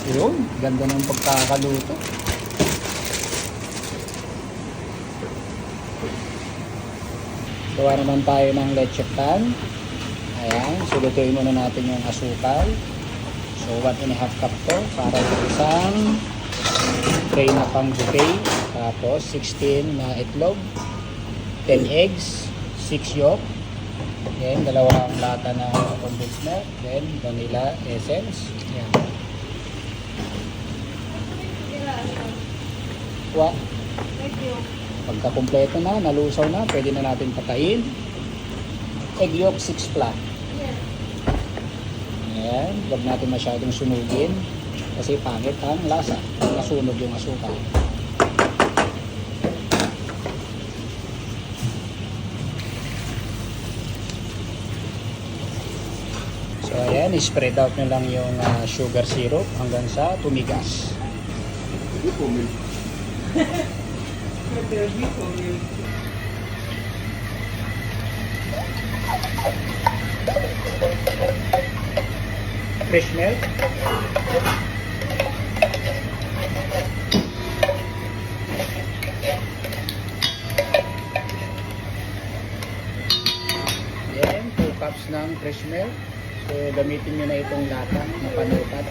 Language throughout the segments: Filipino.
Yun, ganda ng pagkakaluto. Gawa naman tayo ng leche plan. Ayan, sulutuin muna natin yung asukal. So 1.5 cup to para sa isang tray na pang buffet. Tapos 16 na itlog, 10 eggs, 6 yolk. Then dalawang lata na condensed milk, then vanilla essence. Ayan. Pagka kumpleto na, nalusaw na, pwede na natin patayin. Egg yolk 6 flat. Ayan, huwag natin masyadong sunugin kasi pangit ang lasa. Nasunog yung asukal. So ayan, spread out nyo lang yung sugar syrup hanggang sa tumigas. Fresh milk. Then 2 cups ng fresh milk. So gamitin nyo na itong lata na panukat.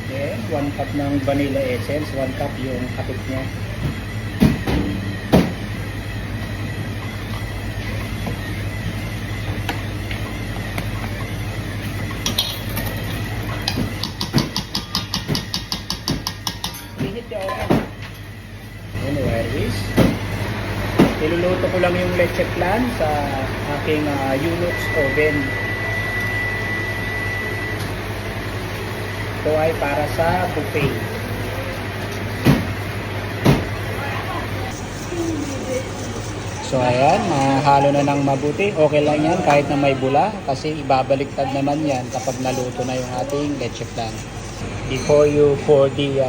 Then 1 cup ng vanilla essence, 1 cup yung kapit niya. Then wire whisk. Niluluto ko lang yung leche plan sa aking Unox oven. Ito ay para sa buffet. So ayan, mahalo na ng mabuti. Okay lang yan kahit na may bula kasi ibabaliktad naman yan kapag naluto na yung ating leche plan. Before you pour the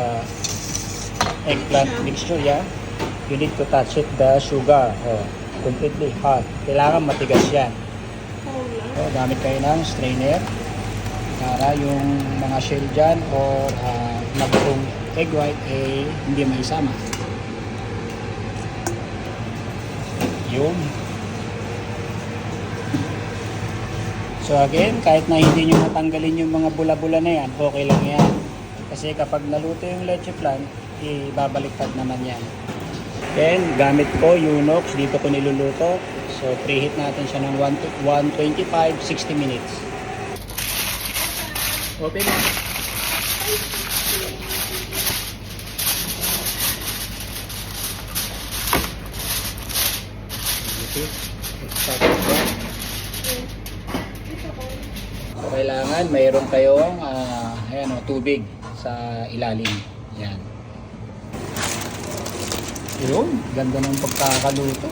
eggplant mixture, yeah, you need to touch it the sugar. Completely hot. Kailangan matigas yan. So, gamit kayo ng strainer para yung mga shell dyan or nagutong egg white hindi maisama. Yun. So again, kahit na hindi nyo matanggalin yung mga bula-bula na yan, okay lang yan. Kasi kapag naluto yung leche plan, ibabaliktad naman yan. Then, gamit ko Unox, dito ko niluluto. So, preheat natin siya ng 125, 60 minutes. Open na. Okay. So, kailangan mayroon kayong tubig sa ilalim. Yan. Yun, ganda ng pagkakaluto.